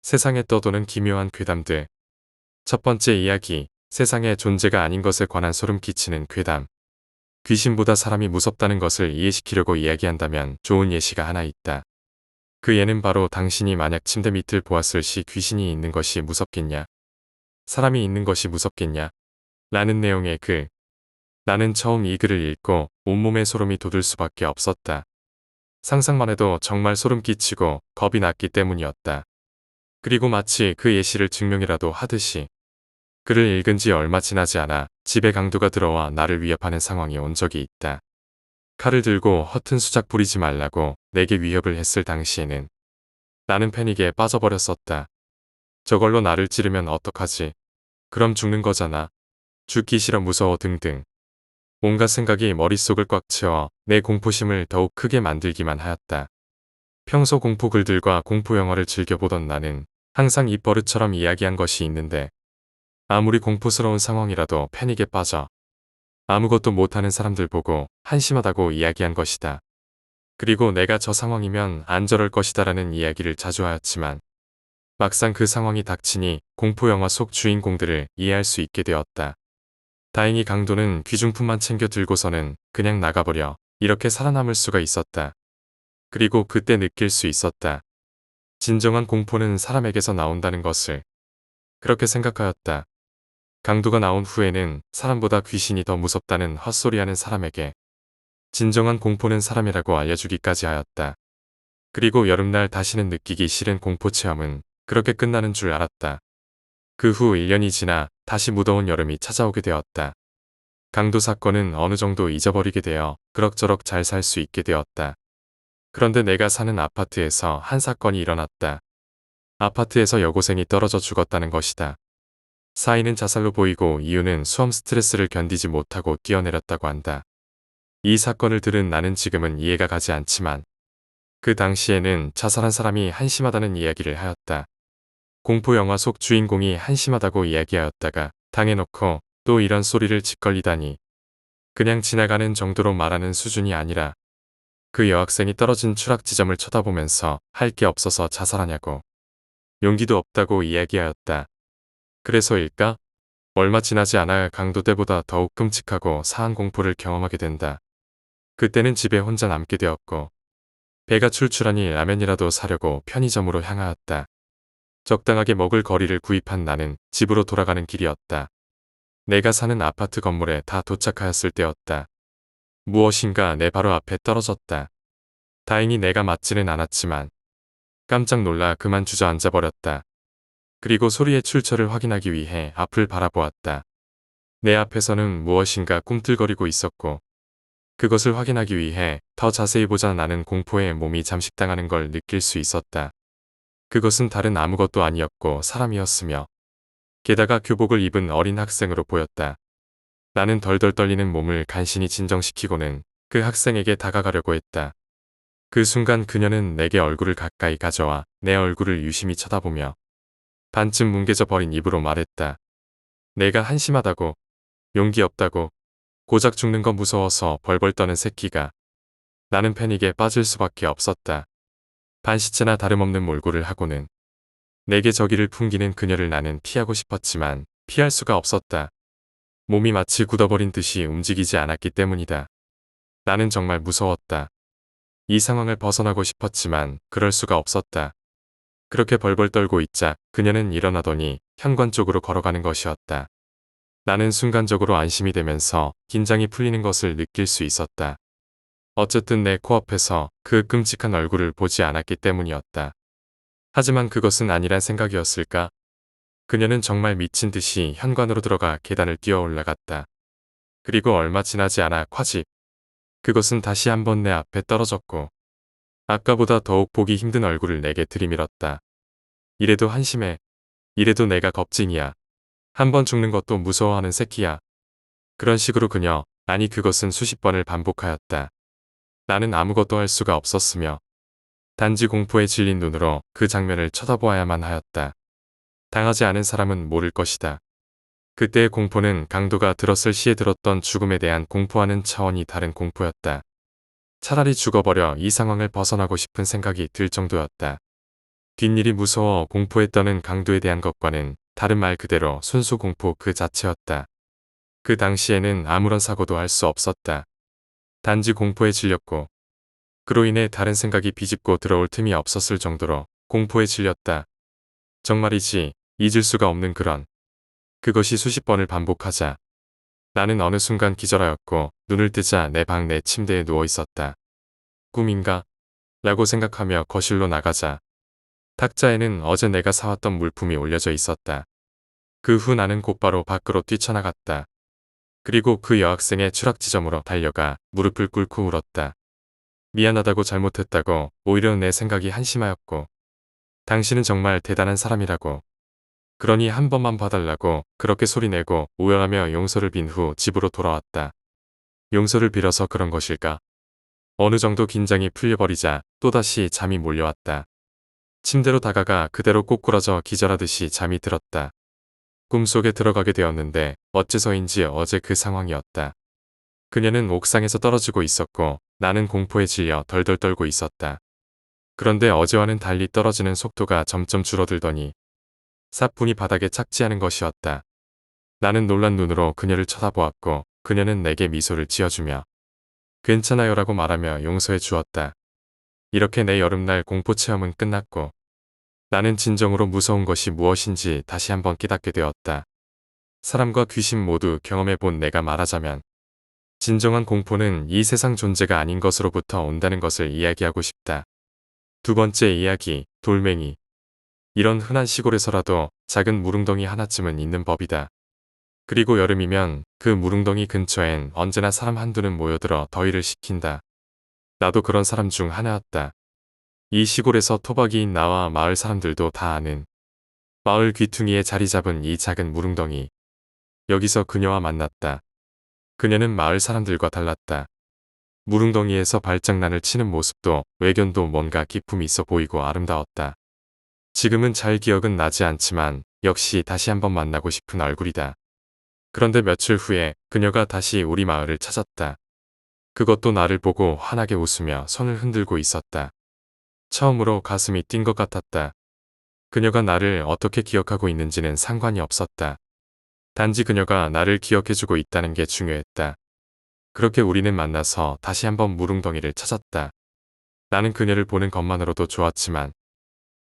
세상에 떠도는 기묘한 괴담들. 첫 번째 이야기, 세상에 존재가 아닌 것에 관한 소름 끼치는 괴담. 귀신보다 사람이 무섭다는 것을 이해시키려고 이야기한다면 좋은 예시가 하나 있다. 그 예는 바로 당신이 만약 침대 밑을 보았을 시 귀신이 있는 것이 무섭겠냐? 사람이 있는 것이 무섭겠냐? 라는 내용의 글. 나는 처음 이 글을 읽고 온몸에 소름이 돋을 수밖에 없었다. 상상만 해도 정말 소름 끼치고 겁이 났기 때문이었다. 그리고 마치 그 예시를 증명이라도 하듯이 글을 읽은 지 얼마 지나지 않아 집에 강도가 들어와 나를 위협하는 상황이 온 적이 있다. 칼을 들고 허튼 수작 부리지 말라고 내게 위협을 했을 당시에는 나는 패닉에 빠져버렸었다. 저걸로 나를 찌르면 어떡하지? 그럼 죽는 거잖아. 죽기 싫어 무서워 등등. 온갖 생각이 머릿속을 꽉 채워 내 공포심을 더욱 크게 만들기만 하였다. 평소 공포 글들과 공포 영화를 즐겨보던 나는 항상 입버릇처럼 이야기한 것이 있는데 아무리 공포스러운 상황이라도 패닉에 빠져 아무것도 못하는 사람들 보고 한심하다고 이야기한 것이다. 그리고 내가 저 상황이면 안 저럴 것이다라는 이야기를 자주 하였지만 막상 그 상황이 닥치니 공포영화 속 주인공들을 이해할 수 있게 되었다. 다행히 강도는 귀중품만 챙겨 들고서는 그냥 나가버려 이렇게 살아남을 수가 있었다. 그리고 그때 느낄 수 있었다. 진정한 공포는 사람에게서 나온다는 것을. 그렇게 생각하였다. 강도가 나온 후에는 사람보다 귀신이 더 무섭다는 헛소리하는 사람에게 진정한 공포는 사람이라고 알려주기까지 하였다. 그리고 여름날 다시는 느끼기 싫은 공포 체험은 그렇게 끝나는 줄 알았다. 그 후 1년이 지나 다시 무더운 여름이 찾아오게 되었다. 강도 사건은 어느 정도 잊어버리게 되어 그럭저럭 잘 살 수 있게 되었다. 그런데 내가 사는 아파트에서 한 사건이 일어났다. 아파트에서 여고생이 떨어져 죽었다는 것이다. 사인은 자살로 보이고 이유는 수험 스트레스를 견디지 못하고 뛰어내렸다고 한다. 이 사건을 들은 나는 지금은 이해가 가지 않지만 그 당시에는 자살한 사람이 한심하다는 이야기를 하였다. 공포 영화 속 주인공이 한심하다고 이야기하였다가 당해놓고 또 이런 소리를 짓걸리다니. 그냥 지나가는 정도로 말하는 수준이 아니라 그 여학생이 떨어진 추락 지점을 쳐다보면서 할 게 없어서 자살하냐고. 용기도 없다고 이야기하였다. 그래서일까? 얼마 지나지 않아 강도 때보다 더욱 끔찍하고 사한 공포를 경험하게 된다. 그때는 집에 혼자 남게 되었고 배가 출출하니 라면이라도 사려고 편의점으로 향하였다. 적당하게 먹을 거리를 구입한 나는 집으로 돌아가는 길이었다. 내가 사는 아파트 건물에 다 도착하였을 때였다. 무엇인가 내 바로 앞에 떨어졌다. 다행히 내가 맞지는 않았지만 깜짝 놀라 그만 주저앉아 버렸다. 그리고 소리의 출처를 확인하기 위해 앞을 바라보았다. 내 앞에서는 무엇인가 꿈틀거리고 있었고 그것을 확인하기 위해 더 자세히 보자 나는 공포에 몸이 잠식당하는 걸 느낄 수 있었다. 그것은 다른 아무것도 아니었고 사람이었으며 게다가 교복을 입은 어린 학생으로 보였다. 나는 덜덜 떨리는 몸을 간신히 진정시키고는 그 학생에게 다가가려고 했다. 그 순간 그녀는 내게 얼굴을 가까이 가져와 내 얼굴을 유심히 쳐다보며 반쯤 뭉개져 버린 입으로 말했다. 내가 한심하다고, 용기 없다고, 고작 죽는 거 무서워서 벌벌 떠는 새끼가. 나는 패닉에 빠질 수밖에 없었다. 반시체나 다름없는 몰골을 하고는 내게 저기를 풍기는 그녀를 나는 피하고 싶었지만 피할 수가 없었다. 몸이 마치 굳어버린 듯이 움직이지 않았기 때문이다. 나는 정말 무서웠다. 이 상황을 벗어나고 싶었지만 그럴 수가 없었다. 그렇게 벌벌 떨고 있자 그녀는 일어나더니 현관 쪽으로 걸어가는 것이었다. 나는 순간적으로 안심이 되면서 긴장이 풀리는 것을 느낄 수 있었다. 어쨌든 내 코앞에서 그 끔찍한 얼굴을 보지 않았기 때문이었다. 하지만 그것은 아니란 생각이었을까? 그녀는 정말 미친 듯이 현관으로 들어가 계단을 뛰어 올라갔다. 그리고 얼마 지나지 않아 콰집. 그것은 다시 한번 내 앞에 떨어졌고 아까보다 더욱 보기 힘든 얼굴을 내게 들이밀었다. 이래도 한심해. 이래도 내가 겁쟁이야. 한 번 죽는 것도 무서워하는 새끼야. 그런 식으로 그녀, 아니 그것은 수십 번을 반복하였다. 나는 아무것도 할 수가 없었으며 단지 공포에 질린 눈으로 그 장면을 쳐다보아야만 하였다. 당하지 않은 사람은 모를 것이다. 그때의 공포는 강도가 들었을 시에 들었던 죽음에 대한 공포와는 차원이 다른 공포였다. 차라리 죽어버려 이 상황을 벗어나고 싶은 생각이 들 정도였다. 뒷일이 무서워 공포했다는 강도에 대한 것과는 다른 말 그대로 순수 공포 그 자체였다. 그 당시에는 아무런 사고도 할 수 없었다. 단지 공포에 질렸고 그로 인해 다른 생각이 비집고 들어올 틈이 없었을 정도로 공포에 질렸다. 정말이지 잊을 수가 없는 그런 그것이 수십 번을 반복하자 나는 어느 순간 기절하였고 눈을 뜨자 내 방 내 침대에 누워 있었다. 꿈인가? 라고 생각하며 거실로 나가자 탁자에는 어제 내가 사왔던 물품이 올려져 있었다. 그 후 나는 곧바로 밖으로 뛰쳐나갔다. 그리고 그 여학생의 추락 지점으로 달려가 무릎을 꿇고 울었다. 미안하다고 잘못했다고 오히려 내 생각이 한심하였고 당신은 정말 대단한 사람이라고 그러니 한 번만 봐달라고 그렇게 소리내고 오열하며 용서를 빈 후 집으로 돌아왔다. 용서를 빌어서 그런 것일까? 어느 정도 긴장이 풀려버리자 또다시 잠이 몰려왔다. 침대로 다가가 그대로 꼬꾸라져 기절하듯이 잠이 들었다. 꿈속에 들어가게 되었는데 어째서인지 어제 그 상황이었다. 그녀는 옥상에서 떨어지고 있었고 나는 공포에 질려 덜덜 떨고 있었다. 그런데 어제와는 달리 떨어지는 속도가 점점 줄어들더니 사뿐히 바닥에 착지하는 것이었다. 나는 놀란 눈으로 그녀를 쳐다보았고 그녀는 내게 미소를 지어주며 괜찮아요라고 말하며 용서해 주었다. 이렇게 내 여름날 공포 체험은 끝났고 나는 진정으로 무서운 것이 무엇인지 다시 한번 깨닫게 되었다. 사람과 귀신 모두 경험해본 내가 말하자면 진정한 공포는 이 세상 존재가 아닌 것으로부터 온다는 것을 이야기하고 싶다. 두 번째 이야기, 돌멩이. 이런 흔한 시골에서라도 작은 무릉덩이 하나쯤은 있는 법이다. 그리고 여름이면 그 무릉덩이 근처엔 언제나 사람 한두는 모여들어 더위를 식힌다. 나도 그런 사람 중 하나였다. 이 시골에서 토박이인 나와 마을 사람들도 다 아는 마을 귀퉁이에 자리 잡은 이 작은 무릉덩이. 여기서 그녀와 만났다. 그녀는 마을 사람들과 달랐다. 무릉덩이에서 발장난을 치는 모습도 외견도 뭔가 기품이 있어 보이고 아름다웠다. 지금은 잘 기억은 나지 않지만 역시 다시 한번 만나고 싶은 얼굴이다. 그런데 며칠 후에 그녀가 다시 우리 마을을 찾았다. 그것도 나를 보고 환하게 웃으며 손을 흔들고 있었다. 처음으로 가슴이 뛴 것 같았다. 그녀가 나를 어떻게 기억하고 있는지는 상관이 없었다. 단지 그녀가 나를 기억해주고 있다는 게 중요했다. 그렇게 우리는 만나서 다시 한번 무릉덩이를 찾았다. 나는 그녀를 보는 것만으로도 좋았지만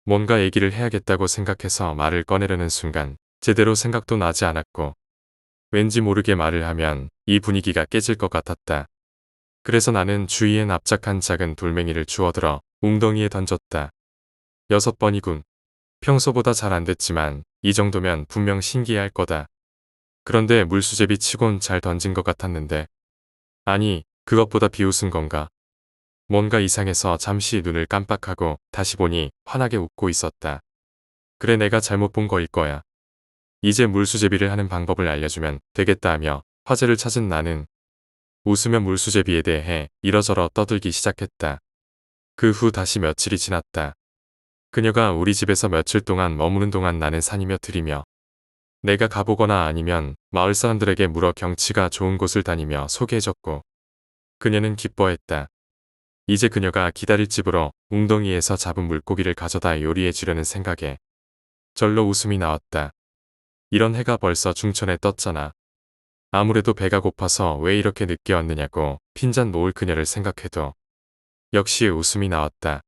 뭔가 얘기를 해야겠다고 생각해서 말을 꺼내려는 순간 제대로 생각도 나지 않았고 왠지 모르게 말을 하면 이 분위기가 깨질 것 같았다. 그래서 나는 주위에 납작한 작은 돌멩이를 주워들어 웅덩이에 던졌다. 6번이군. 평소보다 잘 안 됐지만 이 정도면 분명 신기해할 거다. 그런데 물수제비 치곤 잘 던진 것 같았는데 아니 그것보다 비웃은 건가. 뭔가 이상해서 잠시 눈을 깜빡하고 다시 보니 환하게 웃고 있었다. 그래 내가 잘못 본 거일 거야. 이제 물수제비를 하는 방법을 알려주면 되겠다 하며 화제를 찾은 나는 웃으며 물수제비에 대해 이러저러 떠들기 시작했다. 그 후 다시 며칠이 지났다. 그녀가 우리 집에서 며칠 동안 머무는 동안 나는 산이며 들이며 내가 가보거나 아니면 마을 사람들에게 물어 경치가 좋은 곳을 다니며 소개해줬고 그녀는 기뻐했다. 이제 그녀가 기다릴 집으로 웅덩이에서 잡은 물고기를 가져다 요리해 주려는 생각에 절로 웃음이 나왔다. 이런 해가 벌써 중천에 떴잖아. 아무래도 배가 고파서 왜 이렇게 늦게 왔느냐고 핀잔 놓을 그녀를 생각해도 역시 웃음이 나왔다.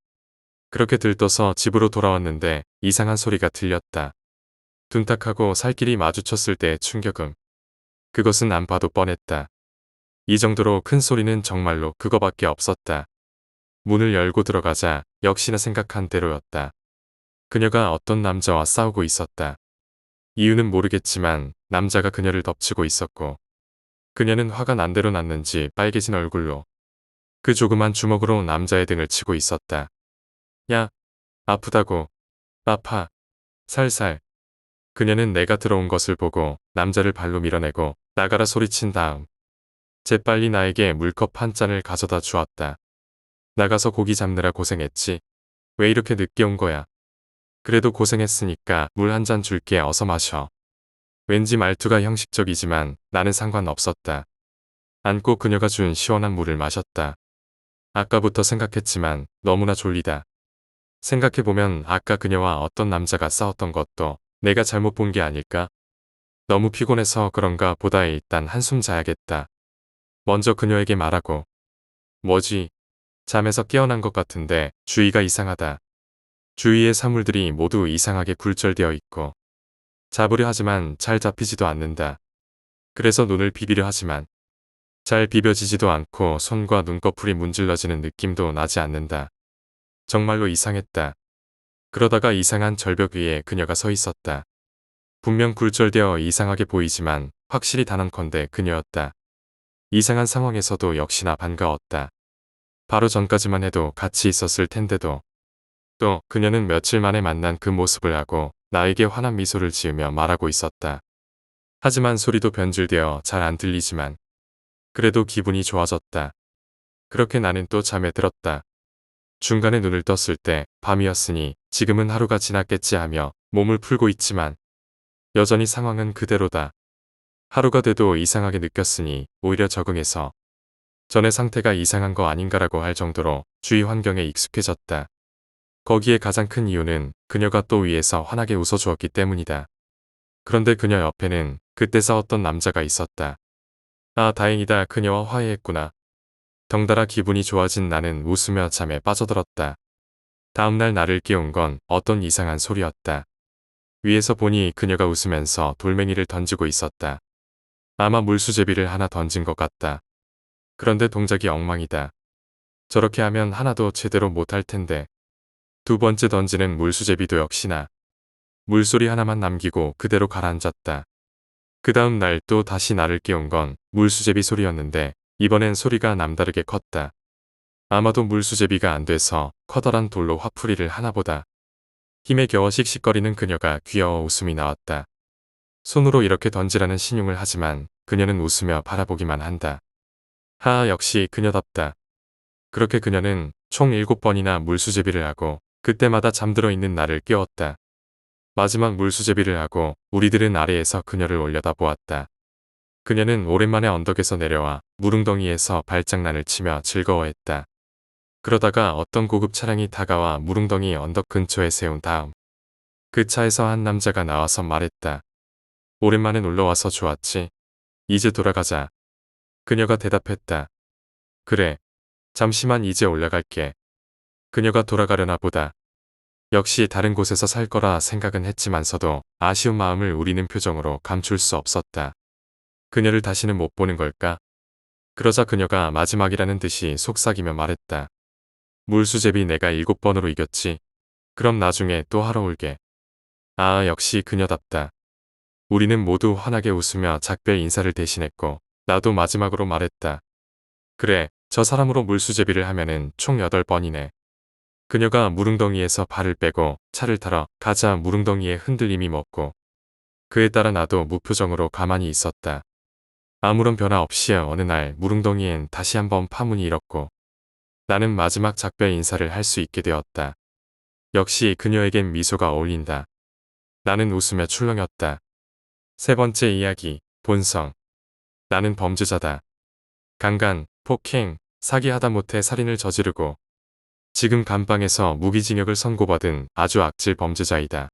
그렇게 들떠서 집으로 돌아왔는데 이상한 소리가 들렸다. 둔탁하고 살길이 마주쳤을 때의 충격음. 그것은 안 봐도 뻔했다. 이 정도로 큰 소리는 정말로 그거밖에 없었다. 문을 열고 들어가자 역시나 생각한 대로였다. 그녀가 어떤 남자와 싸우고 있었다. 이유는 모르겠지만 남자가 그녀를 덮치고 있었고 그녀는 화가 난 대로 났는지 빨개진 얼굴로 그 조그만 주먹으로 남자의 등을 치고 있었다. 야, 아프다고. 아파. 살살. 그녀는 내가 들어온 것을 보고 남자를 발로 밀어내고 나가라 소리친 다음 재빨리 나에게 물컵 한 잔을 가져다 주었다. 나가서 고기 잡느라 고생했지. 왜 이렇게 늦게 온 거야? 그래도 고생했으니까 물 한 잔 줄게 어서 마셔. 왠지 말투가 형식적이지만 나는 상관없었다. 안고 그녀가 준 시원한 물을 마셨다. 아까부터 생각했지만 너무나 졸리다. 생각해보면 아까 그녀와 어떤 남자가 싸웠던 것도 내가 잘못 본 게 아닐까? 너무 피곤해서 그런가 보다. 일단 한숨 자야겠다. 먼저 그녀에게 말하고. 뭐지? 잠에서 깨어난 것 같은데 주위가 이상하다. 주위의 사물들이 모두 이상하게 굴절되어 있고 잡으려 하지만 잘 잡히지도 않는다. 그래서 눈을 비비려 하지만 잘 비벼지지도 않고 손과 눈꺼풀이 문질러지는 느낌도 나지 않는다. 정말로 이상했다. 그러다가 이상한 절벽 위에 그녀가 서 있었다. 분명 굴절되어 이상하게 보이지만 확실히 단언컨대 그녀였다. 이상한 상황에서도 역시나 반가웠다. 바로 전까지만 해도 같이 있었을 텐데도. 또 그녀는 며칠 만에 만난 그 모습을 하고 나에게 환한 미소를 지으며 말하고 있었다. 하지만 소리도 변질되어 잘 안 들리지만 그래도 기분이 좋아졌다. 그렇게 나는 또 잠에 들었다. 중간에 눈을 떴을 때 밤이었으니 지금은 하루가 지났겠지 하며 몸을 풀고 있지만 여전히 상황은 그대로다. 하루가 돼도 이상하게 느꼈으니 오히려 적응해서 전의 상태가 이상한 거 아닌가라고 할 정도로 주위 환경에 익숙해졌다. 거기에 가장 큰 이유는 그녀가 또 위에서 환하게 웃어주었기 때문이다. 그런데 그녀 옆에는 그때 싸웠던 남자가 있었다. 아, 다행이다. 그녀와 화해했구나. 덩달아 기분이 좋아진 나는 웃으며 잠에 빠져들었다. 다음날 나를 깨운 건 어떤 이상한 소리였다. 위에서 보니 그녀가 웃으면서 돌멩이를 던지고 있었다. 아마 물수제비를 하나 던진 것 같다. 그런데 동작이 엉망이다. 저렇게 하면 하나도 제대로 못할 텐데. 두 번째 던지는 물수제비도 역시나 물소리 하나만 남기고 그대로 가라앉았다. 그 다음 날 또 다시 나를 깨운 건 물수제비 소리였는데 이번엔 소리가 남다르게 컸다. 아마도 물수제비가 안 돼서 커다란 돌로 화풀이를 하나보다. 힘에 겨워 씩씩거리는 그녀가 귀여워 웃음이 나왔다. 손으로 이렇게 던지라는 신용을 하지만 그녀는 웃으며 바라보기만 한다. 하하, 역시 그녀답다. 그렇게 그녀는 총 7번이나 물수제비를 하고 그때마다 잠들어 있는 나를 깨웠다. 마지막 물수제비를 하고 우리들은 아래에서 그녀를 올려다보았다. 그녀는 오랜만에 언덕에서 내려와 무릉덩이에서 발장난을 치며 즐거워했다. 그러다가 어떤 고급 차량이 다가와 무릉덩이 언덕 근처에 세운 다음 그 차에서 한 남자가 나와서 말했다. 오랜만에 놀러와서 좋았지? 이제 돌아가자. 그녀가 대답했다. 그래. 잠시만 이제 올라갈게. 그녀가 돌아가려나 보다. 역시 다른 곳에서 살 거라 생각은 했지만서도 아쉬운 마음을 우리는 표정으로 감출 수 없었다. 그녀를 다시는 못 보는 걸까? 그러자 그녀가 마지막이라는 듯이 속삭이며 말했다. 물수제비 내가 7번으로 이겼지. 그럼 나중에 또 하러 올게. 아, 역시 그녀답다. 우리는 모두 환하게 웃으며 작별 인사를 대신했고 나도 마지막으로 말했다. 그래, 저 사람으로 물수제비를 하면은 총 8번이네. 그녀가 무릉덩이에서 발을 빼고 차를 타러 가자 무릉덩이의 흔들림이 멎고 그에 따라 나도 무표정으로 가만히 있었다. 아무런 변화 없이 어느 날 무릉덩이엔 다시 한번 파문이 일었고 나는 마지막 작별 인사를 할 수 있게 되었다. 역시 그녀에겐 미소가 어울린다. 나는 웃으며 출렁였다. 세 번째 이야기, 본성. 나는 범죄자다. 강간, 폭행, 사기 하다못해 살인을 저지르고 지금 감방에서 무기징역을 선고받은 아주 악질 범죄자이다.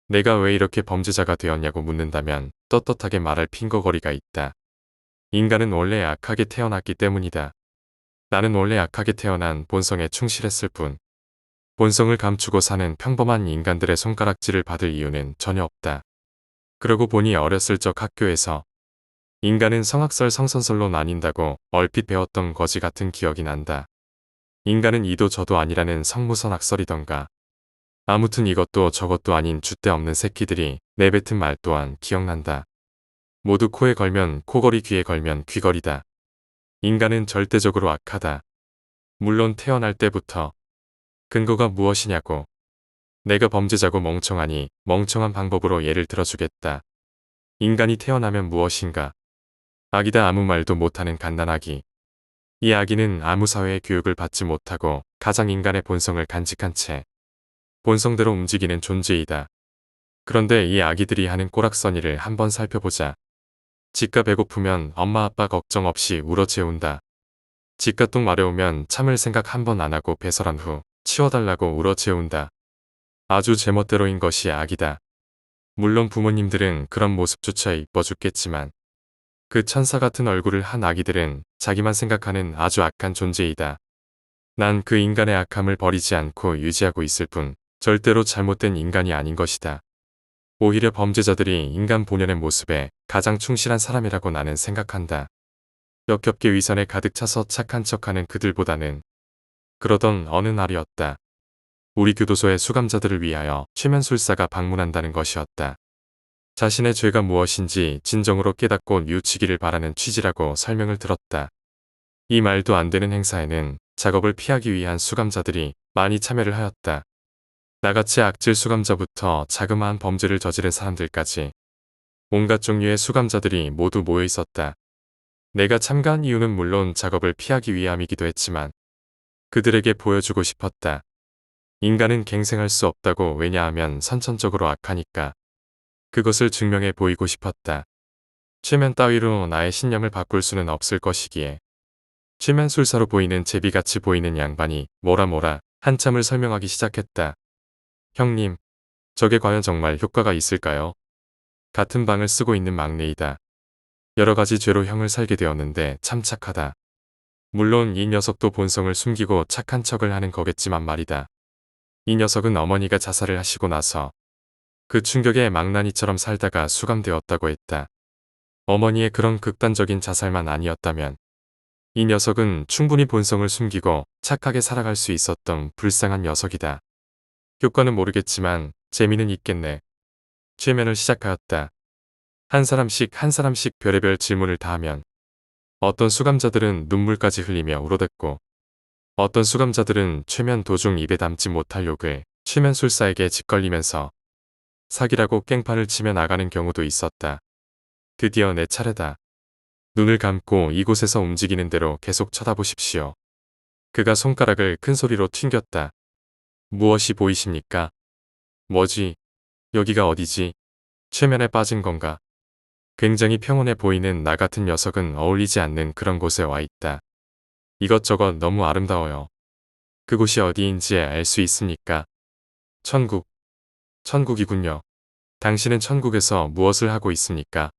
내가 왜 이렇게 범죄자가 되었냐고 묻는다면 떳떳하게 말할 핑거거리가 있다. 인간은 원래 악하게 태어났기 때문이다. 나는 원래 악하게 태어난 본성에 충실했을 뿐. 본성을 감추고 사는 평범한 인간들의 손가락질을 받을 이유는 전혀 없다. 그러고 보니 어렸을 적 학교에서 인간은 성악설 성선설로 나뉜다고 얼핏 배웠던 거지 같은 기억이 난다. 인간은 이도 저도 아니라는 성무선악설이던가. 아무튼 이것도 저것도 아닌 줏대 없는 새끼들이 내뱉은 말 또한 기억난다. 모두 코에 걸면 코걸이, 귀에 걸면 귀걸이다. 인간은 절대적으로 악하다. 물론 태어날 때부터. 근거가 무엇이냐고. 내가 범죄자고 멍청하니 멍청한 방법으로 예를 들어주겠다. 인간이 태어나면 무엇인가. 아기다. 아무 말도 못하는 갓난아기. 이 아기는 아무 사회의 교육을 받지 못하고 가장 인간의 본성을 간직한 채 본성대로 움직이는 존재이다. 그런데 이 아기들이 하는 꼬락서니를 한번 살펴보자. 지가 배고프면 엄마 아빠 걱정 없이 울어 재운다. 지가 똥 마려우면 참을 생각 한 번 안 하고 배설한 후 치워달라고 울어재운다. 아주 제멋대로인 것이 악이다. 물론 부모님들은 그런 모습조차 이뻐 죽겠지만 그 천사 같은 얼굴을 한 아기들은 자기만 생각하는 아주 악한 존재이다. 난 그 인간의 악함을 버리지 않고 유지하고 있을 뿐 절대로 잘못된 인간이 아닌 것이다. 오히려 범죄자들이 인간 본연의 모습에 가장 충실한 사람이라고 나는 생각한다. 역겹게 위선에 가득 차서 착한 척하는 그들보다는. 그러던 어느 날이었다. 우리 교도소의 수감자들을 위하여 최면술사가 방문한다는 것이었다. 자신의 죄가 무엇인지 진정으로 깨닫고 뉘우치기를 바라는 취지라고 설명을 들었다. 이 말도 안 되는 행사에는 작업을 피하기 위한 수감자들이 많이 참여를 하였다. 나같이 악질 수감자부터 자그마한 범죄를 저지른 사람들까지 온갖 종류의 수감자들이 모두 모여 있었다. 내가 참가한 이유는 물론 작업을 피하기 위함이기도 했지만 그들에게 보여주고 싶었다. 인간은 갱생할 수 없다고. 왜냐하면 선천적으로 악하니까. 그것을 증명해 보이고 싶었다. 최면 따위로 나의 신념을 바꿀 수는 없을 것이기에. 최면술사로 보이는 제비같이 보이는 양반이 뭐라 한참을 설명하기 시작했다. 형님, 저게 과연 정말 효과가 있을까요? 같은 방을 쓰고 있는 막내이다. 여러 가지 죄로 형을 살게 되었는데 참 착하다. 물론 이 녀석도 본성을 숨기고 착한 척을 하는 거겠지만 말이다. 이 녀석은 어머니가 자살을 하시고 나서 그 충격에 망나니처럼 살다가 수감되었다고 했다. 어머니의 그런 극단적인 자살만 아니었다면 이 녀석은 충분히 본성을 숨기고 착하게 살아갈 수 있었던 불쌍한 녀석이다. 효과는 모르겠지만 재미는 있겠네. 최면을 시작하였다. 한 사람씩 별의별 질문을 다 하면 어떤 수감자들은 눈물까지 흘리며 울어댔고 어떤 수감자들은 최면 도중 입에 담지 못할 욕을 최면술사에게 짓걸리면서 사기라고 깽판을 치며 나가는 경우도 있었다. 드디어 내 차례다. 눈을 감고 이곳에서 움직이는 대로 계속 쳐다보십시오. 그가 손가락을 큰 소리로 튕겼다. 무엇이 보이십니까? 뭐지? 여기가 어디지? 최면에 빠진 건가? 굉장히 평온해 보이는 나 같은 녀석은 어울리지 않는 그런 곳에 와 있다. 이것저것 너무 아름다워요. 그곳이 어디인지 알 수 있습니까? 천국. 천국이군요. 당신은 천국에서 무엇을 하고 있습니까?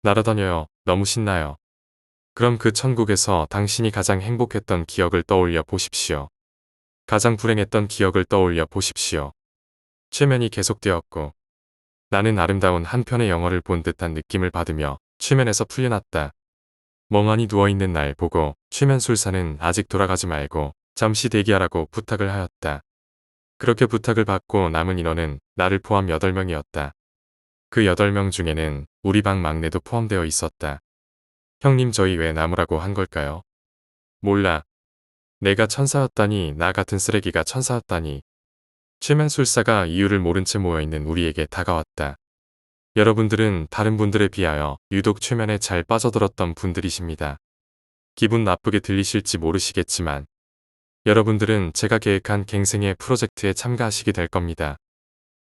날아다녀요. 너무 신나요. 그럼 그 천국에서 당신이 가장 행복했던 기억을 떠올려 보십시오. 가장 불행했던 기억을 떠올려 보십시오. 최면이 계속되었고 나는 아름다운 한 편의 영화를 본 듯한 느낌을 받으며 최면에서 풀려났다. 멍하니 누워있는 날 보고 최면술사는 아직 돌아가지 말고 잠시 대기하라고 부탁을 하였다. 그렇게 부탁을 받고 남은 인원은 나를 포함 8명이었다. 그 8명 중에는 우리 방 막내도 포함되어 있었다. 형님 저희 왜 나무라고 한 걸까요? 몰라. 내가 천사였다니 나 같은 쓰레기가 천사였다니. 최면술사가 이유를 모른 채 모여있는 우리에게 다가왔다. 여러분들은 다른 분들에 비하여 유독 최면에 잘 빠져들었던 분들이십니다. 기분 나쁘게 들리실지 모르시겠지만 여러분들은 제가 계획한 갱생의 프로젝트에 참가하시게 될 겁니다.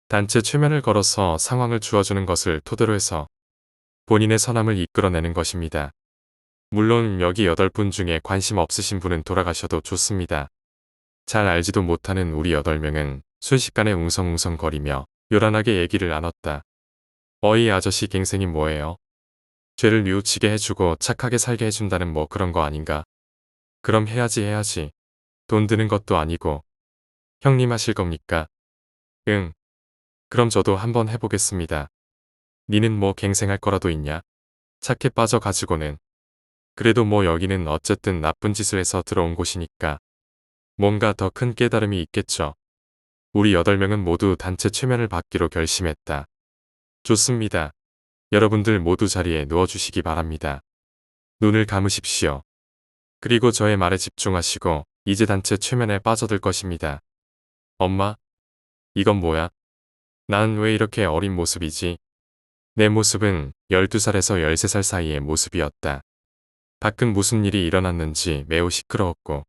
단체 최면을 걸어서 상황을 주어주는 것을 토대로 해서 본인의 선함을 이끌어내는 것입니다. 물론 여기 8분 중에 관심 없으신 분은 돌아가셔도 좋습니다. 잘 알지도 못하는 우리 8명은 순식간에 웅성웅성거리며 요란하게 얘기를 나눴다. 어이 아저씨 갱생이 뭐예요? 죄를 뉘우치게 해주고 착하게 살게 해준다는 뭐 그런 거 아닌가? 그럼 해야지. 돈 드는 것도 아니고. 형님 하실 겁니까? 응. 그럼 저도 한번 해보겠습니다. 니는 뭐 갱생할 거라도 있냐? 착해 빠져가지고는. 그래도 뭐 여기는 어쨌든 나쁜 짓을 해서 들어온 곳이니까. 뭔가 더 큰 깨달음이 있겠죠. 우리 8명은 모두 단체 최면을 받기로 결심했다. 좋습니다. 여러분들 모두 자리에 누워주시기 바랍니다. 눈을 감으십시오. 그리고 저의 말에 집중하시고 이제 단체 최면에 빠져들 것입니다. 엄마? 이건 뭐야? 난 왜 이렇게 어린 모습이지? 내 모습은 12살에서 13살 사이의 모습이었다. 밖은 무슨 일이 일어났는지 매우 시끄러웠고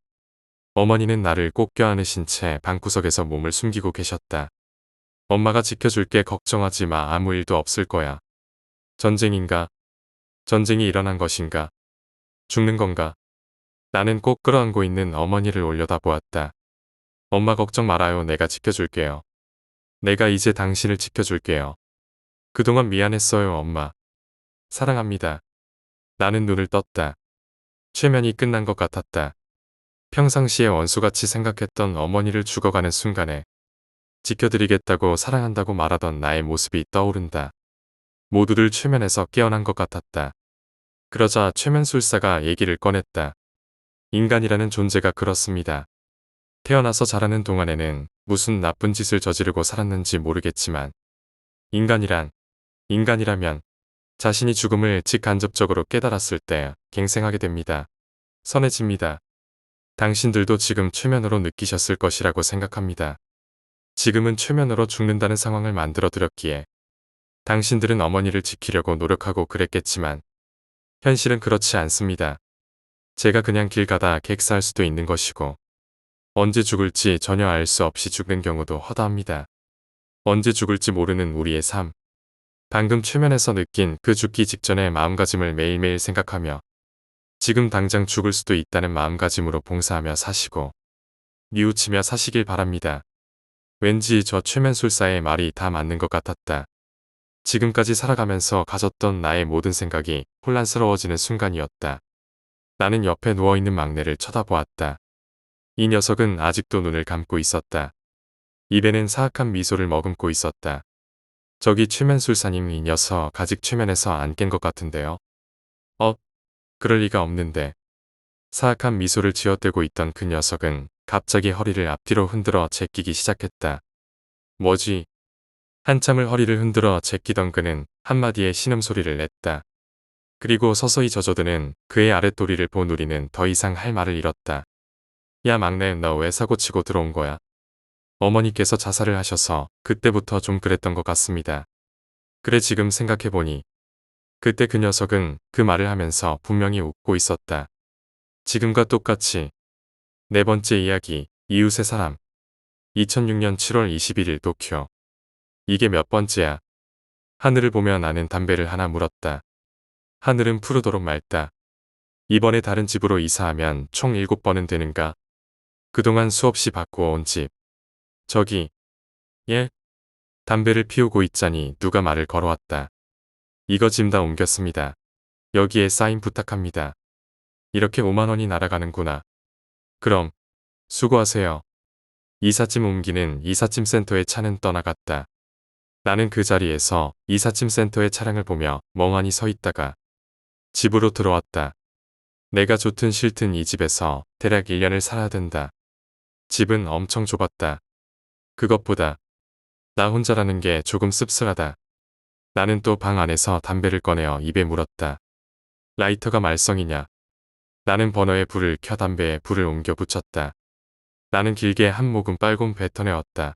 어머니는 나를 꼭 껴안으신 채 방구석에서 몸을 숨기고 계셨다. 엄마가 지켜줄게 걱정하지 마 아무 일도 없을 거야. 전쟁인가? 전쟁이 일어난 것인가? 죽는 건가? 나는 꼭 끌어안고 있는 어머니를 올려다보았다. 엄마 걱정 말아요. 내가 지켜줄게요. 내가 이제 당신을 지켜줄게요. 그동안 미안했어요, 엄마. 사랑합니다. 나는 눈을 떴다. 최면이 끝난 것 같았다. 평상시에 원수같이 생각했던 어머니를 죽어가는 순간에 지켜드리겠다고 사랑한다고 말하던 나의 모습이 떠오른다. 모두를 최면에서 깨어난 것 같았다. 그러자 최면술사가 얘기를 꺼냈다. 인간이라는 존재가 그렇습니다. 태어나서 자라는 동안에는 무슨 나쁜 짓을 저지르고 살았는지 모르겠지만 인간이라면 자신이 죽음을 직간접적으로 깨달았을 때 갱생하게 됩니다. 선해집니다. 당신들도 지금 최면으로 느끼셨을 것이라고 생각합니다. 지금은 최면으로 죽는다는 상황을 만들어 드렸기에 당신들은 어머니를 지키려고 노력하고 그랬겠지만 현실은 그렇지 않습니다. 제가 그냥 길 가다 객사할 수도 있는 것이고 언제 죽을지 전혀 알 수 없이 죽는 경우도 허다합니다. 언제 죽을지 모르는 우리의 삶. 방금 최면에서 느낀 그 죽기 직전의 마음가짐을 매일매일 생각하며 지금 당장 죽을 수도 있다는 마음가짐으로 봉사하며 사시고 뉘우치며 사시길 바랍니다. 왠지 저 최면술사의 말이 다 맞는 것 같았다. 지금까지 살아가면서 가졌던 나의 모든 생각이 혼란스러워지는 순간이었다. 나는 옆에 누워있는 막내를 쳐다보았다. 이 녀석은 아직도 눈을 감고 있었다. 입에는 사악한 미소를 머금고 있었다. 저기 최면술사님, 이 녀석 아직 최면에서 안 깬 것 같은데요. 그럴 리가 없는데. 사악한 미소를 쥐어대고 있던 그 녀석은 갑자기 허리를 앞뒤로 흔들어 제끼기 시작했다. 뭐지? 한참을 허리를 흔들어 제끼던 그는 한마디의 신음소리를 냈다. 그리고 서서히 젖어드는 그의 아랫도리를 본 우리는 더 이상 할 말을 잃었다. 야 막내, 너 왜 사고치고 들어온 거야? 어머니께서 자살을 하셔서 그때부터 좀 그랬던 것 같습니다. 그래, 지금 생각해보니 그때 그 녀석은 그 말을 하면서 분명히 웃고 있었다. 지금과 똑같이. 네 번째 이야기, 이웃의 사람. 2006년 7월 21일 도쿄. 이게 몇 번째야? 하늘을 보며 나는 담배를 하나 물었다. 하늘은 푸르도록 맑다. 이번에 다른 집으로 이사하면 총 7번은 되는가? 그동안 수없이 바꾸어온 집. 저기. 예? 담배를 피우고 있자니 누가 말을 걸어왔다. 이거 짐 다 옮겼습니다. 여기에 사인 부탁합니다. 이렇게 5만 원이 날아가는구나. 그럼 수고하세요. 이삿짐 옮기는 이삿짐 센터의 차는 떠나갔다. 나는 그 자리에서 이삿짐 센터의 차량을 보며 멍하니 서 있다가 집으로 들어왔다. 내가 좋든 싫든 이 집에서 대략 1년을 살아야 된다. 집은 엄청 좁았다. 그것보다 나 혼자라는 게 조금 씁쓸하다. 나는 또 방 안에서 담배를 꺼내어 입에 물었다. 라이터가 말썽이냐? 나는 버너에 불을 켜 담배에 불을 옮겨 붙였다. 나는 길게 한 모금 빨고 뱉어내었다.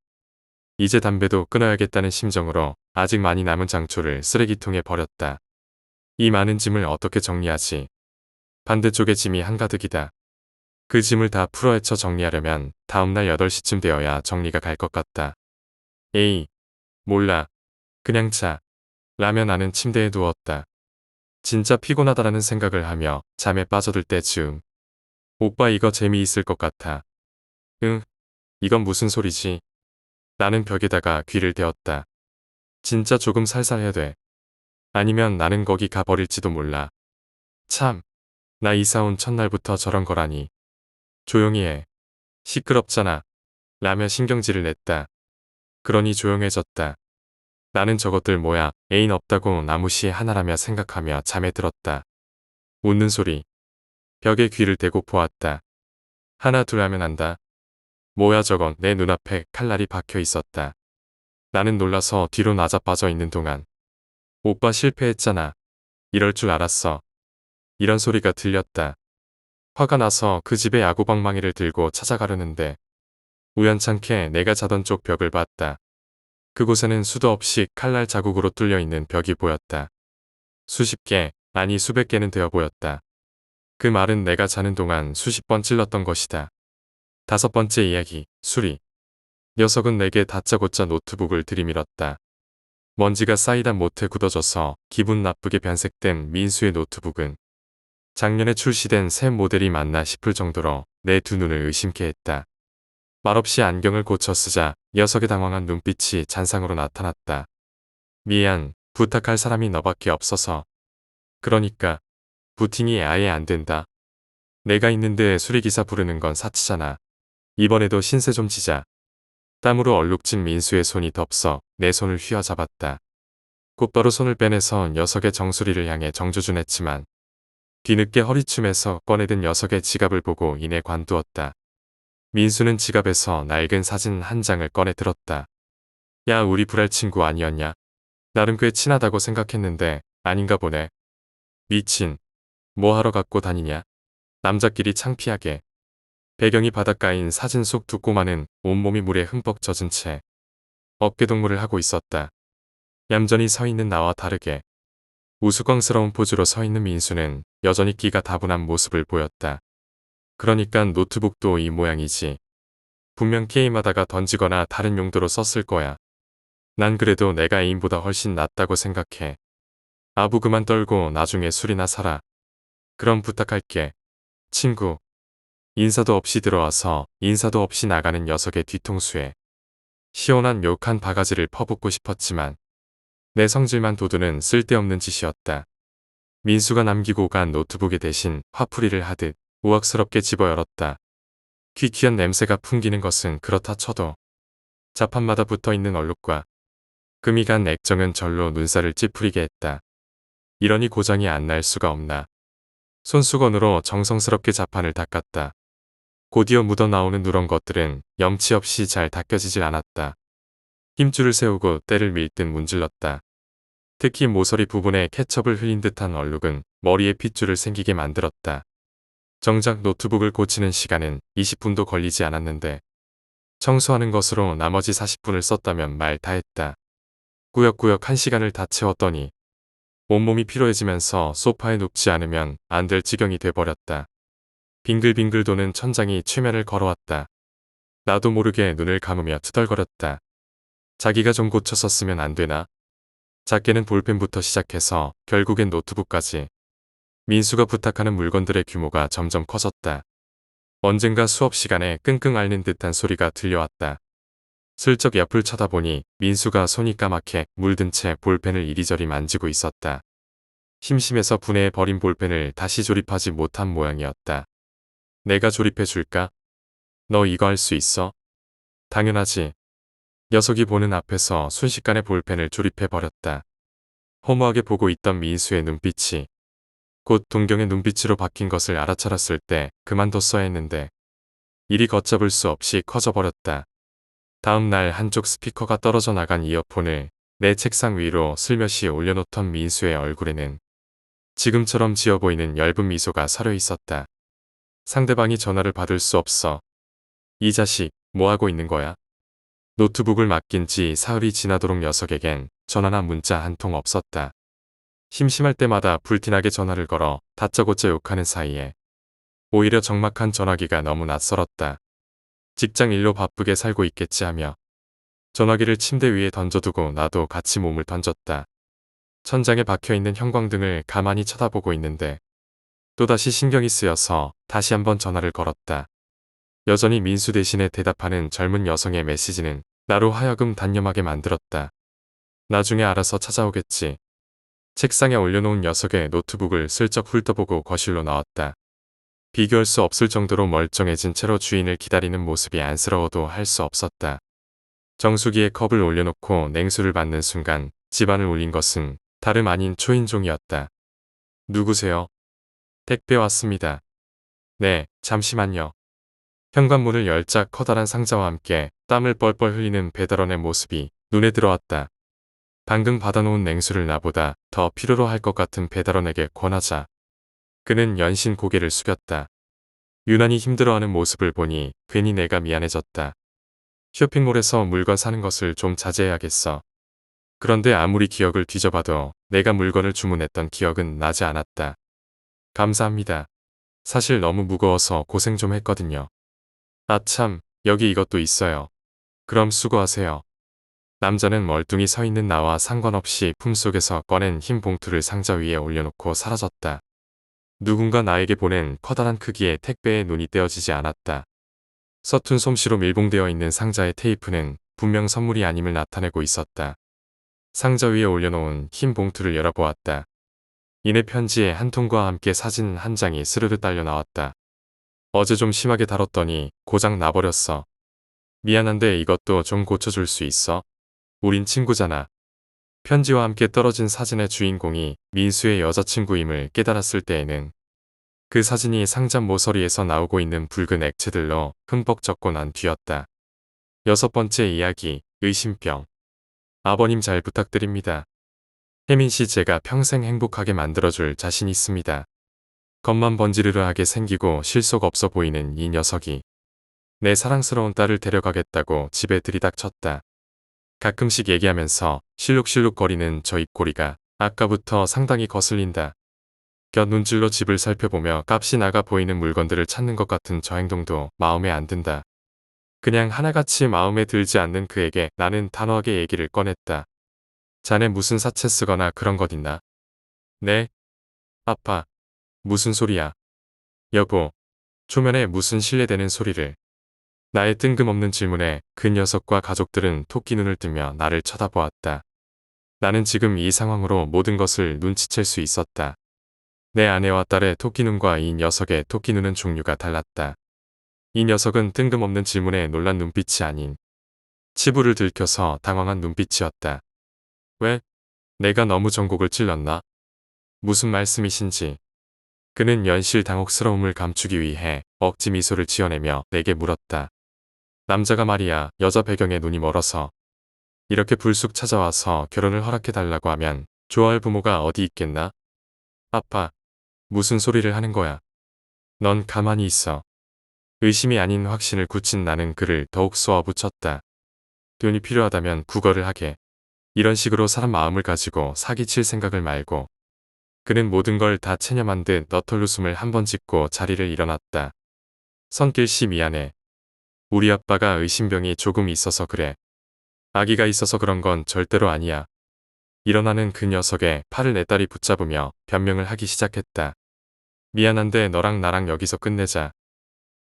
이제 담배도 끊어야겠다는 심정으로 아직 많이 남은 장초를 쓰레기통에 버렸다. 이 많은 짐을 어떻게 정리하지? 반대쪽에 짐이 한가득이다. 그 짐을 다 풀어헤쳐 정리하려면 다음날 8시쯤 되어야 정리가 갈 것 같다. 에이, 몰라. 그냥 자. 라며 나는 침대에 누웠다. 진짜 피곤하다라는 생각을 하며 잠에 빠져들 때쯤. 오빠, 이거 재미있을 것 같아. 응, 이건 무슨 소리지? 나는 벽에다가 귀를 대었다. 진짜 조금 살살해야 돼. 아니면 나는 거기 가버릴지도 몰라. 참, 나 이사 온 첫날부터 저런 거라니. 조용히 해. 시끄럽잖아. 라며 신경질을 냈다. 그러니 조용해졌다. 나는 저것들 뭐야, 애인 없다고 나무시 하나라며 생각하며 잠에 들었다. 웃는 소리. 벽에 귀를 대고 보았다. 하나 둘 하면 안다. 뭐야 저건. 내 눈앞에 칼날이 박혀 있었다. 나는 놀라서 뒤로 나자빠져 있는 동안 오빠 실패했잖아. 이럴 줄 알았어. 이런 소리가 들렸다. 화가 나서 그 집에 야구방망이를 들고 찾아가려는데 우연찮게 내가 자던 쪽 벽을 봤다. 그곳에는 수도 없이 칼날 자국으로 뚫려 있는 벽이 보였다. 수십 개, 아니 수백 개는 되어 보였다. 그 말은 내가 자는 동안 수십 번 찔렀던 것이다. 다섯 번째 이야기, 수리. 녀석은 내게 다짜고짜 노트북을 들이밀었다. 먼지가 쌓이다 못해 굳어져서 기분 나쁘게 변색된 민수의 노트북은 작년에 출시된 새 모델이 맞나 싶을 정도로 내 두 눈을 의심케 했다. 말없이 안경을 고쳐 쓰자 녀석의 당황한 눈빛이 잔상으로 나타났다. 미안, 부탁할 사람이 너밖에 없어서. 그러니까 부팅이 아예 안 된다. 내가 있는데 수리기사 부르는 건 사치잖아. 이번에도 신세 좀 지자. 땀으로 얼룩진 민수의 손이 덥석 내 손을 휘어잡았다. 곧바로 손을 빼내서 녀석의 정수리를 향해 정조준했지만 뒤늦게 허리춤에서 꺼내든 녀석의 지갑을 보고 이내 관두었다. 민수는 지갑에서 낡은 사진 한 장을 꺼내 들었다. 야, 우리 불알 친구 아니었냐? 나름 꽤 친하다고 생각했는데 아닌가 보네. 미친. 뭐 하러 갖고 다니냐? 남자끼리 창피하게. 배경이 바닷가인 사진 속 두 꼬마는 온몸이 물에 흠뻑 젖은 채 어깨동무를 하고 있었다. 얌전히 서 있는 나와 다르게 우스꽝스러운 포즈로 서 있는 민수는 여전히 끼가 다분한 모습을 보였다. 그러니까 노트북도 이 모양이지. 분명 게임하다가 던지거나 다른 용도로 썼을 거야. 난 그래도 내가 애인보다 훨씬 낫다고 생각해. 아부 그만 떨고 나중에 술이나 사라. 그럼 부탁할게. 친구. 인사도 없이 들어와서 인사도 없이 나가는 녀석의 뒤통수에 시원한 욕한 바가지를 퍼붓고 싶었지만 내 성질만 돋우는 쓸데없는 짓이었다. 민수가 남기고 간 노트북에 대신 화풀이를 하듯 우악스럽게 집어 열었다. 귀퀴한 냄새가 풍기는 것은 그렇다 쳐도 자판마다 붙어있는 얼룩과 금이 간 액정은 절로 눈살을 찌푸리게 했다. 이러니 고장이 안 날 수가 없나. 손수건으로 정성스럽게 자판을 닦았다. 곧이어 묻어나오는 누런 것들은 염치 없이 잘 닦여지질 않았다. 힘줄을 세우고 때를 밀듯 문질렀다. 특히 모서리 부분에 케첩을 흘린 듯한 얼룩은 머리에 핏줄을 생기게 만들었다. 정작 노트북을 고치는 시간은 20분도 걸리지 않았는데 청소하는 것으로 나머지 40분을 썼다면 말 다 했다. 꾸역꾸역 1시간을 다 채웠더니 온몸이 피로해지면서 소파에 눕지 않으면 안 될 지경이 돼버렸다. 빙글빙글 도는 천장이 최면을 걸어왔다. 나도 모르게 눈을 감으며 투덜거렸다. 자기가 좀 고쳐 썼으면 안 되나? 작게는 볼펜부터 시작해서 결국엔 노트북까지. 민수가 부탁하는 물건들의 규모가 점점 커졌다. 언젠가 수업 시간에 끙끙 앓는 듯한 소리가 들려왔다. 슬쩍 옆을 쳐다보니 민수가 손이 까맣게 물든 채 볼펜을 이리저리 만지고 있었다. 심심해서 분해해 버린 볼펜을 다시 조립하지 못한 모양이었다. 내가 조립해 줄까? 너 이거 할 수 있어? 당연하지. 녀석이 보는 앞에서 순식간에 볼펜을 조립해 버렸다. 허무하게 보고 있던 민수의 눈빛이 곧 동경의 눈빛으로 바뀐 것을 알아차렸을 때 그만뒀어야 했는데 일이 걷잡을 수 없이 커져버렸다. 다음 날 한쪽 스피커가 떨어져 나간 이어폰을 내 책상 위로 슬며시 올려놓던 민수의 얼굴에는 지금처럼 지어 보이는 엷은 미소가 서려 있었다. 상대방이 전화를 받을 수 없어. 이 자식, 뭐하고 있는 거야? 노트북을 맡긴 지 사흘이 지나도록 녀석에겐 전화나 문자 한 통 없었다. 심심할 때마다 불티나게 전화를 걸어 다짜고짜 욕하는 사이에 오히려 적막한 전화기가 너무 낯설었다. 직장 일로 바쁘게 살고 있겠지 하며 전화기를 침대 위에 던져두고 나도 같이 몸을 던졌다. 천장에 박혀있는 형광등을 가만히 쳐다보고 있는데 또다시 신경이 쓰여서 다시 한번 전화를 걸었다. 여전히 민수 대신에 대답하는 젊은 여성의 메시지는 나로 하여금 단념하게 만들었다. 나중에 알아서 찾아오겠지. 책상에 올려놓은 녀석의 노트북을 슬쩍 훑어보고 거실로 나왔다. 비교할 수 없을 정도로 멀쩡해진 채로 주인을 기다리는 모습이 안쓰러워도 할 수 없었다. 정수기에 컵을 올려놓고 냉수를 받는 순간 집안을 울린 것은 다름 아닌 초인종이었다. 누구세요? 택배 왔습니다. 네, 잠시만요. 현관문을 열자 커다란 상자와 함께 땀을 뻘뻘 흘리는 배달원의 모습이 눈에 들어왔다. 방금 받아놓은 냉수를 나보다 더 필요로 할 것 같은 배달원에게 권하자. 그는 연신 고개를 숙였다. 유난히 힘들어하는 모습을 보니 괜히 내가 미안해졌다. 쇼핑몰에서 물건 사는 것을 좀 자제해야겠어. 그런데 아무리 기억을 뒤져봐도 내가 물건을 주문했던 기억은 나지 않았다. 감사합니다. 사실 너무 무거워서 고생 좀 했거든요. 아 참, 여기 이것도 있어요. 그럼 수고하세요. 남자는 멀뚱히 서 있는 나와 상관없이 품속에서 꺼낸 흰 봉투를 상자 위에 올려놓고 사라졌다. 누군가 나에게 보낸 커다란 크기의 택배에 눈이 떼어지지 않았다. 서툰 솜씨로 밀봉되어 있는 상자의 테이프는 분명 선물이 아님을 나타내고 있었다. 상자 위에 올려놓은 흰 봉투를 열어보았다. 이내 편지에 한 통과 함께 사진 한 장이 스르르 딸려 나왔다. 어제 좀 심하게 다뤘더니 고장 나버렸어. 미안한데 이것도 좀 고쳐줄 수 있어? 우린 친구잖아. 편지와 함께 떨어진 사진의 주인공이 민수의 여자친구임을 깨달았을 때에는 그 사진이 상자 모서리에서 나오고 있는 붉은 액체들로 흠뻑 적고 난 뒤였다. 6번째 이야기, 의심병. 아버님 잘 부탁드립니다. 혜민 씨 제가 평생 행복하게 만들어줄 자신 있습니다. 겉만 번지르르하게 생기고 실속 없어 보이는 이 녀석이 내 사랑스러운 딸을 데려가겠다고 집에 들이닥쳤다. 가끔씩 얘기하면서 실룩실룩거리는 저 입꼬리가 아까부터 상당히 거슬린다. 곁 눈질로 집을 살펴보며 값이 나가 보이는 물건들을 찾는 것 같은 저 행동도 마음에 안 든다. 그냥 하나같이 마음에 들지 않는 그에게 나는 단호하게 얘기를 꺼냈다. 자네 무슨 사채 쓰거나 그런 것 있나? 네? 아빠. 무슨 소리야? 여보. 초면에 무슨 실례되는 소리를. 나의 뜬금없는 질문에 그 녀석과 가족들은 토끼 눈을 뜨며 나를 쳐다보았다. 나는 지금 이 상황으로 모든 것을 눈치챌 수 있었다. 내 아내와 딸의 토끼눈과 이 녀석의 토끼눈은 종류가 달랐다. 이 녀석은 뜬금없는 질문에 놀란 눈빛이 아닌 치부를 들켜서 당황한 눈빛이었다. 왜? 내가 너무 전곡을 찔렀나? 무슨 말씀이신지. 그는 연실 당혹스러움을 감추기 위해 억지 미소를 지어내며 내게 물었다. 남자가 말이야 여자 배경에 눈이 멀어서 이렇게 불쑥 찾아와서 결혼을 허락해달라고 하면 좋아할 부모가 어디 있겠나? 아빠. 무슨 소리를 하는 거야. 넌 가만히 있어. 의심이 아닌 확신을 굳힌 나는 그를 더욱 쏘아붙였다. 돈이 필요하다면 국어를 하게. 이런 식으로 사람 마음을 가지고 사기칠 생각을 말고. 그는 모든 걸 다 체념한 듯 너털 웃음을 한번 짓고 자리를 일어났다. 선길씨 미안해. 우리 아빠가 의심병이 조금 있어서 그래. 아기가 있어서 그런 건 절대로 아니야. 일어나는 그 녀석의 팔을 내 딸이 붙잡으며 변명을 하기 시작했다. 미안한데 너랑 나랑 여기서 끝내자.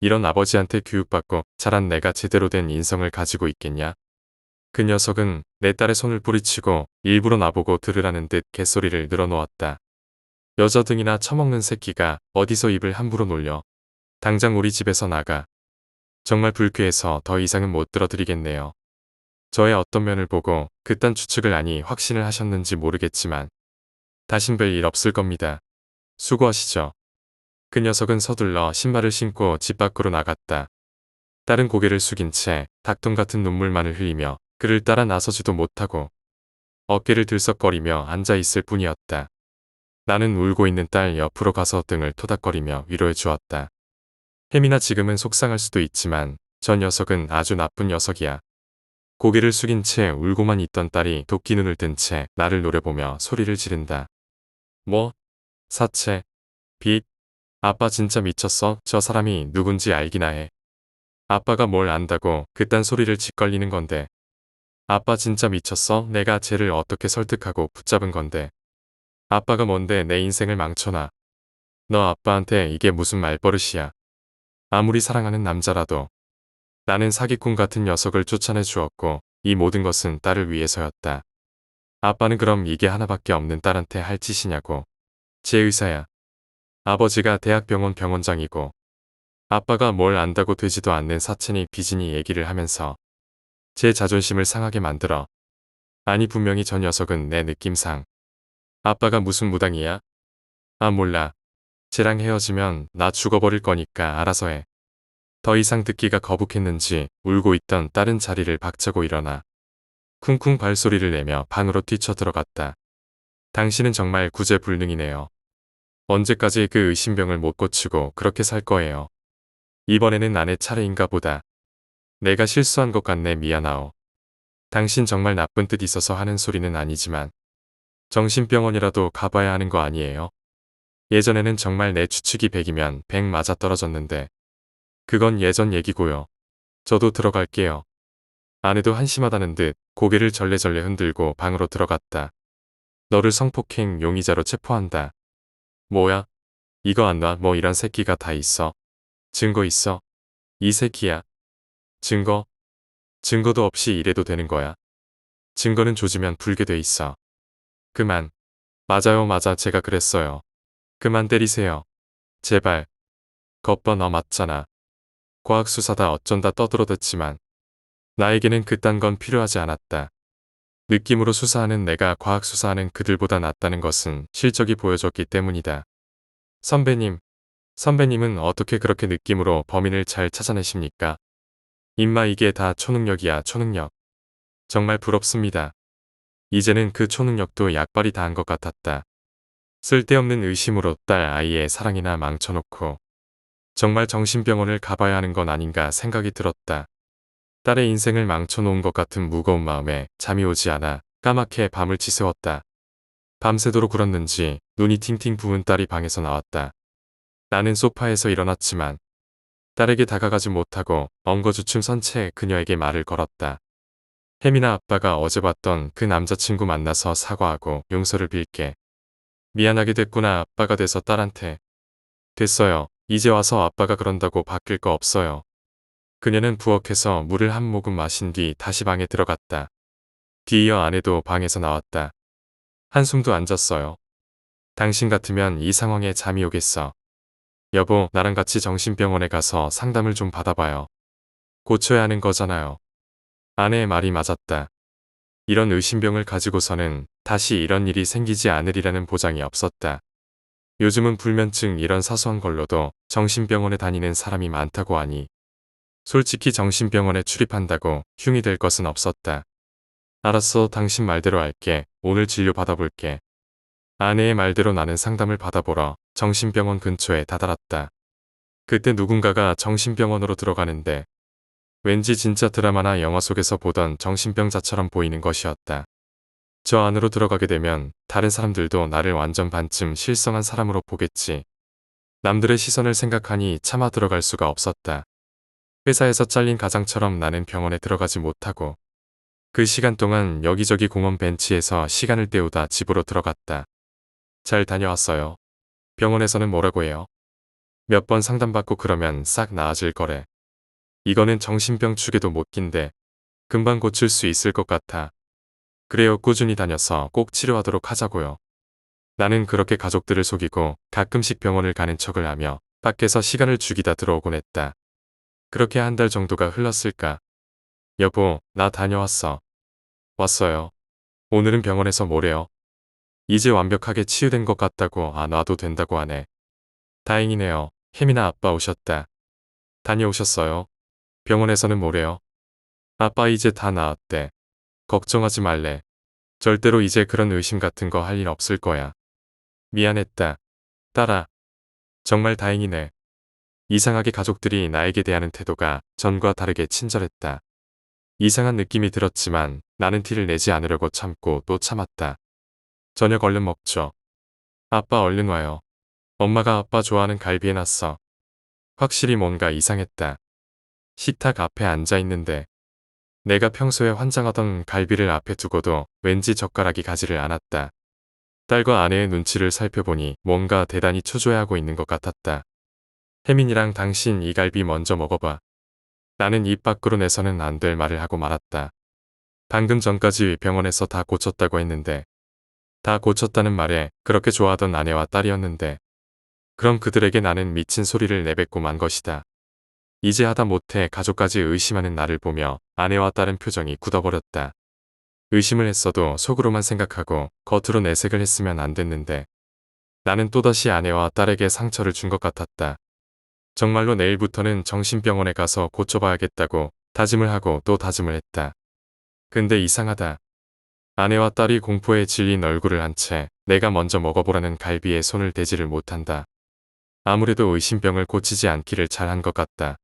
이런 아버지한테 교육받고 자란 내가 제대로 된 인성을 가지고 있겠냐? 그 녀석은 내 딸의 손을 뿌리치고 일부러 나보고 들으라는 듯 개소리를 늘어놓았다. 여자 등이나 처먹는 새끼가 어디서 입을 함부로 놀려. 당장 우리 집에서 나가. 정말 불쾌해서 더 이상은 못 들어드리겠네요. 저의 어떤 면을 보고 그딴 추측을 아니 확신을 하셨는지 모르겠지만 다신 뵐 일 없을 겁니다. 수고하시죠. 그 녀석은 서둘러 신발을 신고 집 밖으로 나갔다. 딸은 고개를 숙인 채 닭똥 같은 눈물만을 흘리며 그를 따라 나서지도 못하고 어깨를 들썩거리며 앉아있을 뿐이었다. 나는 울고 있는 딸 옆으로 가서 등을 토닥거리며 위로해 주었다. 혜민아 지금은 속상할 수도 있지만 저 녀석은 아주 나쁜 녀석이야. 고개를 숙인 채 울고만 있던 딸이 도끼 눈을 뜬 채 나를 노려보며 소리를 지른다. 뭐? 사채? 빚? 아빠 진짜 미쳤어? 저 사람이 누군지 알기나 해. 아빠가 뭘 안다고 그딴 소리를 짓걸리는 건데. 아빠 진짜 미쳤어? 내가 쟤를 어떻게 설득하고 붙잡은 건데. 아빠가 뭔데 내 인생을 망쳐놔. 너 아빠한테 이게 무슨 말버릇이야. 아무리 사랑하는 남자라도. 나는 사기꾼 같은 녀석을 쫓아내 주었고 이 모든 것은 딸을 위해서였다. 아빠는 그럼 이게 하나밖에 없는 딸한테 할 짓이냐고. 제 의사야. 아버지가 대학병원 병원장이고 아빠가 뭘 안다고 되지도 않는 사채니 빚이니 얘기를 하면서 제 자존심을 상하게 만들어. 아니 분명히 저 녀석은 내 느낌상 아빠가 무슨 무당이야? 아 몰라. 쟤랑 헤어지면 나 죽어버릴 거니까 알아서 해. 더 이상 듣기가 거북했는지 울고 있던 딸은 자리를 박차고 일어나 쿵쿵 발소리를 내며 방으로 뛰쳐 들어갔다. 당신은 정말 구제불능이네요. 언제까지 그 의심병을 못 고치고 그렇게 살 거예요. 이번에는 아내 차례인가 보다. 내가 실수한 것 같네 미안하오. 당신 정말 나쁜 뜻 있어서 하는 소리는 아니지만 정신병원이라도 가봐야 하는 거 아니에요? 예전에는 정말 내 추측이 100이면 100 맞아떨어졌는데 그건 예전 얘기고요. 저도 들어갈게요. 아내도 한심하다는 듯 고개를 절레절레 흔들고 방으로 들어갔다. 너를 성폭행 용의자로 체포한다. 뭐야? 이거 안 놔? 뭐 이런 새끼가 다 있어? 증거 있어? 이 새끼야. 증거? 증거도 없이 이래도 되는 거야? 증거는 조지면 불게 돼 있어. 그만. 맞아요, 맞아. 제가 그랬어요. 그만 때리세요. 제발. 겉봐, 너 맞잖아. 과학수사다 어쩐다 떠들어댔지만 나에게는 그딴 건 필요하지 않았다. 느낌으로 수사하는 내가 과학수사하는 그들보다 낫다는 것은 실적이 보여줬기 때문이다. 선배님, 선배님은 어떻게 그렇게 느낌으로 범인을 잘 찾아내십니까? 임마, 이게 다 초능력이야, 초능력. 정말 부럽습니다. 이제는 그 초능력도 약발이 다 한 것 같았다. 쓸데없는 의심으로 딸 아이의 사랑이나 망쳐놓고 정말 정신병원을 가봐야 하는 건 아닌가 생각이 들었다. 딸의 인생을 망쳐놓은 것 같은 무거운 마음에 잠이 오지 않아 까맣게 밤을 지새웠다. 밤새도록 울었는지 눈이 팅팅 부은 딸이 방에서 나왔다. 나는 소파에서 일어났지만 딸에게 다가가지 못하고 엉거주춤 선 채 그녀에게 말을 걸었다. 혜민아, 아빠가 어제 봤던 그 남자친구 만나서 사과하고 용서를 빌게. 미안하게 됐구나. 아빠가 돼서 딸한테. 됐어요. 이제 와서 아빠가 그런다고 바뀔 거 없어요. 그녀는 부엌에서 물을 한 모금 마신 뒤 다시 방에 들어갔다. 뒤이어 아내도 방에서 나왔다. 한숨도 안 잤어요. 당신 같으면 이 상황에 잠이 오겠어. 여보, 나랑 같이 정신병원에 가서 상담을 좀 받아봐요. 고쳐야 하는 거잖아요. 아내의 말이 맞았다. 이런 의심병을 가지고서는 다시 이런 일이 생기지 않으리라는 보장이 없었다. 요즘은 불면증 이런 사소한 걸로도 정신병원에 다니는 사람이 많다고 하니 솔직히 정신병원에 출입한다고 흉이 될 것은 없었다. 알았어, 당신 말대로 할게. 오늘 진료 받아볼게. 아내의 말대로 나는 상담을 받아보러 정신병원 근처에 다다랐다. 그때 누군가가 정신병원으로 들어가는데 왠지 진짜 드라마나 영화 속에서 보던 정신병자처럼 보이는 것이었다. 저 안으로 들어가게 되면 다른 사람들도 나를 완전 반쯤 실성한 사람으로 보겠지. 남들의 시선을 생각하니 차마 들어갈 수가 없었다. 회사에서 잘린 가장처럼 나는 병원에 들어가지 못하고 그 시간 동안 여기저기 공원 벤치에서 시간을 때우다 집으로 들어갔다. 잘 다녀왔어요. 병원에서는 뭐라고 해요? 몇 번 상담받고 그러면 싹 나아질 거래. 이거는 정신병 축에도 못 낀데 금방 고칠 수 있을 것 같아. 그래요, 꾸준히 다녀서 꼭 치료하도록 하자고요. 나는 그렇게 가족들을 속이고 가끔씩 병원을 가는 척을 하며 밖에서 시간을 죽이다 들어오곤 했다. 그렇게 한 달 정도가 흘렀을까. 여보, 나 다녀왔어. 왔어요. 오늘은 병원에서 뭐래요? 이제 완벽하게 치유된 것 같다고 놔도 된다고 하네. 다행이네요. 혜민아, 아빠 오셨다. 다녀오셨어요? 병원에서는 뭐래요? 아빠 이제 다 나았대. 걱정하지 말래. 절대로 이제 그런 의심 같은 거 할 일 없을 거야. 미안했다. 딸아. 정말 다행이네. 이상하게 가족들이 나에게 대하는 태도가 전과 다르게 친절했다. 이상한 느낌이 들었지만 나는 티를 내지 않으려고 참고 또 참았다. 저녁 얼른 먹죠. 아빠 얼른 와요. 엄마가 아빠 좋아하는 갈비 해놨어. 확실히 뭔가 이상했다. 식탁 앞에 앉아 있는데 내가 평소에 환장하던 갈비를 앞에 두고도 왠지 젓가락이 가지를 않았다. 딸과 아내의 눈치를 살펴보니 뭔가 대단히 초조해하고 있는 것 같았다. 혜민이랑 당신 이 갈비 먼저 먹어봐. 나는 입 밖으로 내서는 안 될 말을 하고 말았다. 방금 전까지 병원에서 다 고쳤다고 했는데 다 고쳤다는 말에 그렇게 좋아하던 아내와 딸이었는데 그럼 그들에게 나는 미친 소리를 내뱉고 만 것이다. 이제 하다 못해 가족까지 의심하는 나를 보며 아내와 딸은 표정이 굳어버렸다. 의심을 했어도 속으로만 생각하고 겉으로 내색을 했으면 안 됐는데 나는 또다시 아내와 딸에게 상처를 준 것 같았다. 정말로 내일부터는 정신병원에 가서 고쳐봐야겠다고 다짐을 하고 또 다짐을 했다. 근데 이상하다. 아내와 딸이 공포에 질린 얼굴을 한 채 내가 먼저 먹어보라는 갈비에 손을 대지를 못한다. 아무래도 의심병을 고치지 않기를 잘한 것 같다.